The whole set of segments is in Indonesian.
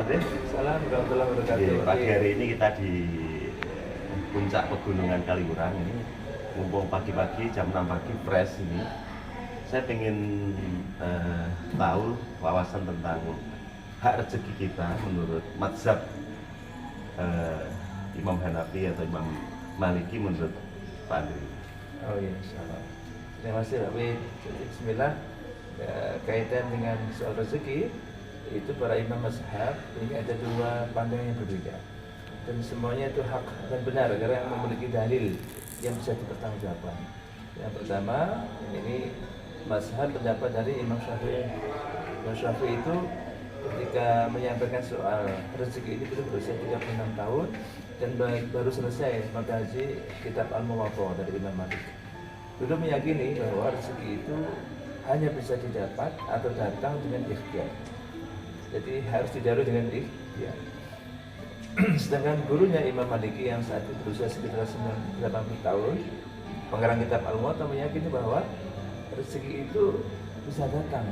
Pak. Salam warahmatullahi wabarakatuh. Pagi hari ini kita di puncak pegunungan Kaliurang ini, mumpung pagi-pagi jam 6 pagi fresh ini. Saya ingin tahu wawasan tentang hak rezeki kita menurut mazhab Imam Hanafi atau Imam Maliki menurut Pak Andri. Oh iya, insyaallah. Terima kasih Pak Wid. Bismillah. Kaitan dengan soal rezeki, itu para imam mazhab ini ada dua pandangan yang berbeda. Dan semuanya itu hak dan benar karena yang memiliki dalil yang bisa dipertanggungjawabkan. Yang pertama, ini mazhab pendapat dari Imam Syafi'i. Imam Syafi'i itu ketika menyampaikan soal rezeki ini beliau berusia 36 tahun dan baru selesai mengkaji kitab Al-Muwatta dari Imam Malik. Beliau meyakini bahwa rezeki itu hanya bisa didapat atau datang dengan ikhtiar. Jadi harus dijalur dengan ikhtiar. Sedangkan gurunya Imam Maliki yang saat itu berusia sekitar 80 tahun, pengarang kitab Al-Muwatta, meyakini bahwa rezeki itu bisa datang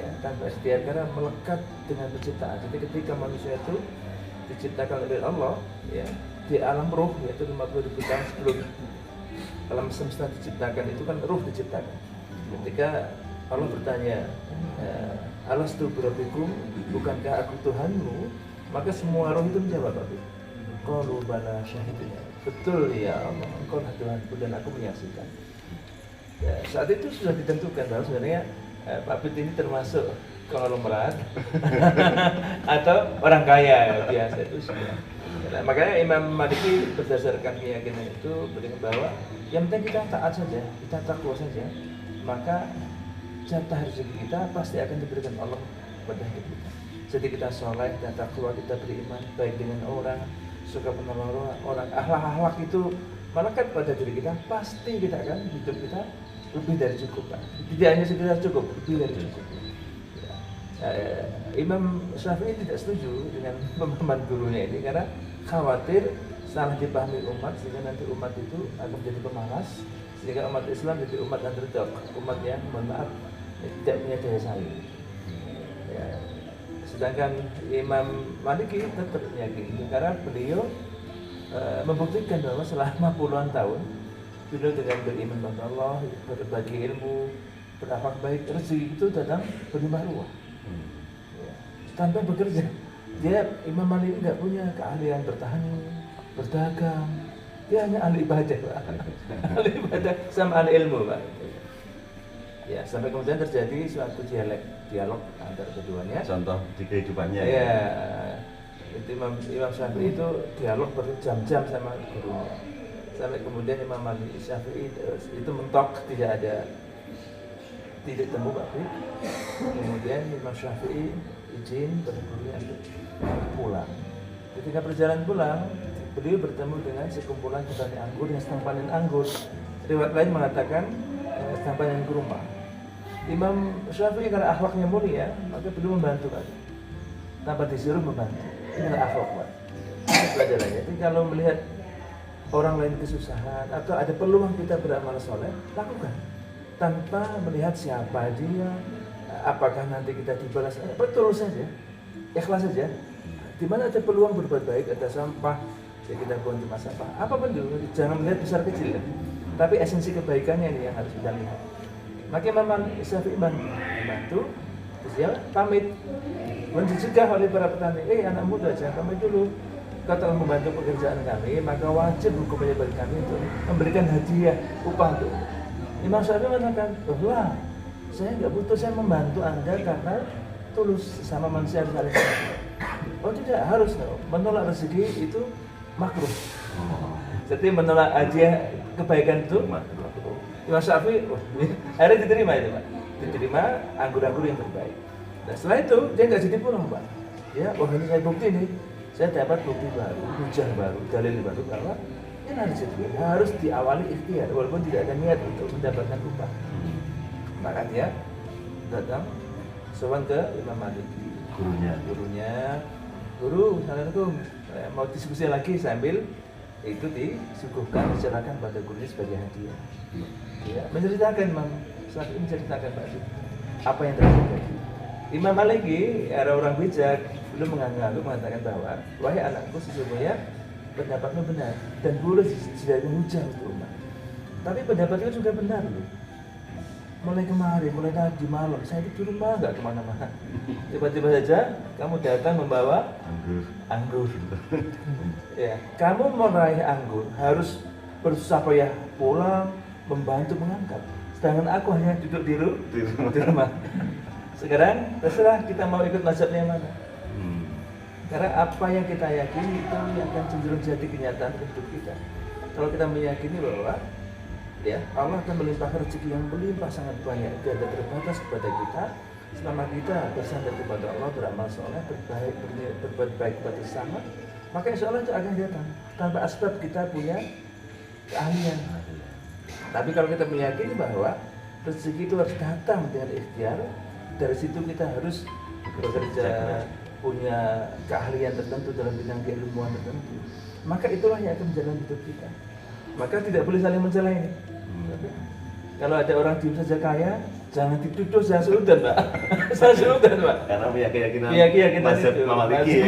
ya, tanpa ikhtiar karena melekat dengan penciptaan. Jadi ketika manusia itu diciptakan oleh Allah ya, di alam ruh, yaitu 50.000 tahun sebelum alam semesta diciptakan, itu kan ruh diciptakan. Ketika Allah bertanya, Alastu birabbikum, bukankah aku Tuhanmu? Maka semua roh itu menjawab, qalu bala syahidina. Betul ya Allah, Engkau lah Tuhanku dan aku menyaksikan. Ya, saat itu sudah ditentukan bahwa sebenarnya Pak Bid ini termasuk konglomerat atau orang kaya biasa itu sudah. Nah, makanya Imam Maliki berdasarkan keyakinan itu berikan bahwa yang penting kita taat saja, kita takwa saja, maka jatah rezeki kita pasti akan diberikan Allah kepada hidup kita. Jadi kita soleh, kita takwa, kita beriman baik dengan orang, suka menolong orang, akhlak itu melekat pada diri kita, pasti kita akan hidup kita lebih dari cukup, Pak. Tidak hanya sekedar cukup, lebih dari cukup. Imam Syafi'i tidak setuju dengan pemahaman gurunya ini karena khawatir salah dipahami umat sehingga nanti umat itu akan menjadi pemalas, sehingga umat Islam jadi umat underdog, umat yang mohon maaf tidak punya daya saing. Ya. Sedangkan Imam Maliki tetap meyakini karena beliau membuktikan bahwa selama puluhan tahun beliau dengan beriman kepada Allah, berbagi ilmu, berakhlak baik, rezeki itu datang berlimpah ruah. Ya. Tanpa bekerja, dia Imam Maliki nggak punya keahlian bertani, berdagang, dia hanya ahli ibadah, Pak. Ahli ibadah sama ahli ilmu, Pak. Ya, sampai kemudian terjadi suatu dialog antara keduanya. Contoh di kehidupannya. Ya, itu Imam Syafi'i itu dialog berjam-jam sama gurunya. Sampai kemudian Imam Syafi'i itu mentok, tidak temu Pak. Kemudian Imam Syafi'i izin pada gurunya untuk pulang. Ketika perjalanan pulang, beliau bertemu dengan sekumpulan petani anggur yang sedang panen anggur. Riwayat lain mengatakan sedang panen kurma. Imam Syafi'i karena akhlaknya mulia, maka beliau membantu Pak. Tanpa disuruh membantu. Inilah akhlak, Pak. Ini pelajarannya. Jadi kalau melihat orang lain kesusahan atau ada peluang kita beramal soleh, lakukan. Tanpa melihat siapa dia, apakah nanti kita dibalas. Betul saja, ikhlas saja. Di mana ada peluang berbuat baik, ada sampah, ya kita buang tempat sampah. Apapun itu, jangan melihat besar kecil ya. Tapi esensi kebaikannya ini yang harus kita lihat. Maka Imam Syafi'i membantu, terus dia pamit. Kemudian dicegah oleh para petani, anak muda jangan pamit dulu. Kau telah membantu pekerjaan kami, maka wajib hukumnya bagi kami untuk memberikan hadiah upah untuk. Imam Syafi'i mengatakan, bahwa saya nggak butuh, saya membantu Anda karena tulus sama manusia saling. Oh tidak, harus menolak rezeki itu makruh. Jadi menolak hadiah kebaikan itu makruh. Imam Syafi'i akhirnya diterima itu Pak, diterima anggur-anggur yang terbaik. Nah setelah itu dia nggak jadi pulang Pak. Ya, ini saya bukti nih, saya dapat bukti baru, hujah baru, dalil baru bahwa ini rezeki harus diawali ikhtiar walaupun tidak ada niat untuk mendapatkan upah. Maka dia datang sowan ke Imam Maliki, guru, assalamualaikum, mau diskusi lagi sambil itu disuguhkan, diserahkan pada gurunya sebagai hadiah. Ya, menceritakan Imam Syafi'i menceritakan Pak, apa yang terjadi. Imam Maliki era orang bijak belum menganggap mengatakan bahwa wahai anakku sesungguhnya pendapatmu benar dan boleh jadi hujah untuk umat. Tapi pendapatnya juga benar loh. Mulai kemarin, mulai tadi malam saya itu di rumah nggak kemana-mana. Tiba-tiba saja kamu datang membawa anggur. Ya, kamu mau meraih anggur harus bersusah payah pulang membantu mengangkat. Sedangkan aku hanya duduk di rumah. Sekarang terserah kita mau ikut mazhabnya yang mana. Karena apa yang kita yakini itu yang akan cenderung jadi kenyataan hidup kita. Kalau kita meyakini bahwa ya Allah akan melimpahkan rezeki yang melimpah sangat banyak, tidak ada terbatas kepada kita selama kita bersandar kepada Allah, beramal soleh, berbuat baik kepada sesama, maka insya Allah itu akan datang tanpa asbab kita punya keahlian. Tapi kalau kita meyakini bahwa rezeki itu harus datang dengan ikhtiar, dari situ kita harus bekerja, punya keahlian tertentu dalam bidang keilmuan tertentu, maka itulah yang akan menjalani hidup kita. Maka tidak boleh saling mencela ini. Kalau ada orang diem saja kaya, jangan dituduh saya sultan, Pak. Saya sultan, Pak. Karena keyakinan mazhab Maliki.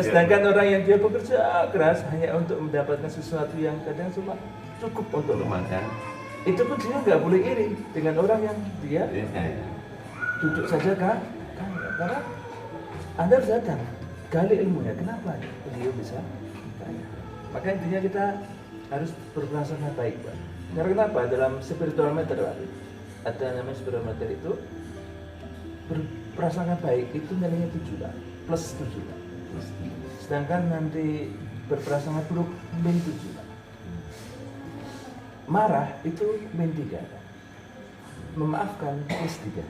Sedangkan orang yang dia bekerja keras hanya untuk mendapatkan sesuatu yang kadang cuma cukup untuk makan. Itu pun dia nggak boleh iri dengan orang yang dia duduk saja kaya. Karena Anda harus datang, gali ilmunya. Kenapa beliau bisa kaya? Maka intinya kita harus berprasangka baik, Pak. Karena kenapa? Dalam spiritual meter, Pak, ada namanya spiritual meter itu berprasangka baik itu nilainya 7, Pak. Plus 7, Pak. Sedangkan nanti berprasangka buruk min 7, Pak. Marah itu min 3, Pak. Memaafkan plus 3.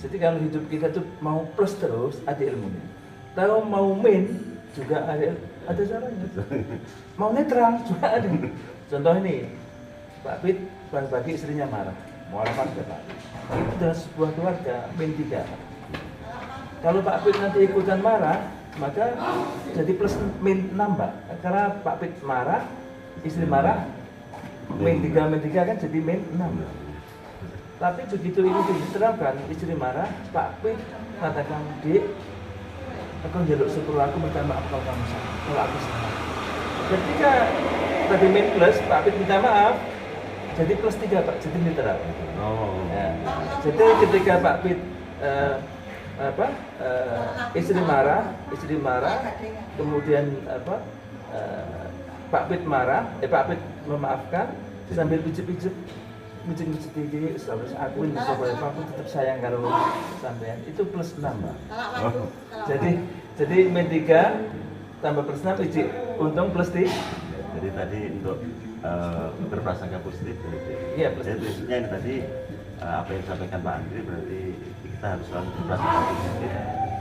Jadi kalau hidup kita tuh mau plus terus ada ilmunya. Kalau mau min juga ada caranya. Mau netral juga ada. Contoh ini, Pak Pit pagi-pagi istrinya marah, mau apa ke Pak Pit. Itu adalah sebuah keluarga min 3. Kalau Pak Pit nanti ikutan marah, maka jadi plus min 6, Pak. Karena Pak Pit marah, istri marah, min 3 kan jadi min 6. Tapi begitu ini diterapkan, istri marah, Pak Pit katakan, Dik, aku njaluk sepuluh, aku minta maaf kalau kamu salah, kalau aku salah. Ketika tadi min plus, Pak Pit minta maaf, jadi plus 3, Pak, jadi netral. Ya. Jadi ketika Pak Pit istri marah, kemudian Pak Pit marah, Pak Pit memaafkan sambil pijit-pijit tinggi, aku ini supaya aku tetap sayang kalau sampean itu plus 6, Pak. Jadi min 3 tambah plus 6 iji, untung plus 3. Jadi tadi untuk berprasangka positif berarti. Iya, plus. Jadi prinsipnya ini tadi apa yang disampaikan Pak Andri berarti kita harus selalu berprasangka positif,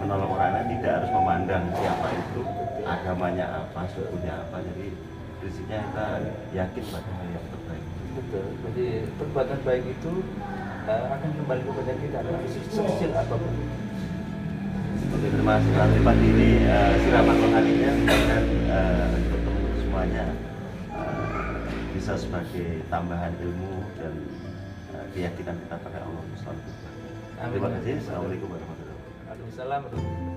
menolong orang lain, tidak harus memandang siapa itu, agamanya apa, sukunya apa. Jadi prinsipnya kita yakin pada hal yang terbaik. Betul. Jadi perbuatan baik itu akan kembali kepada kita, sekecil apapun. Oke, terima kasih Pak Pati ini siraman rohaninya dan teman-teman semuanya bisa sebagai tambahan ilmu dan keyakinan kita pada Allah SWT. Terima kasih. Assalamualaikum warahmatullahi wabarakatuh. Waalaikumsalam warahmatullahi wabarakatuh.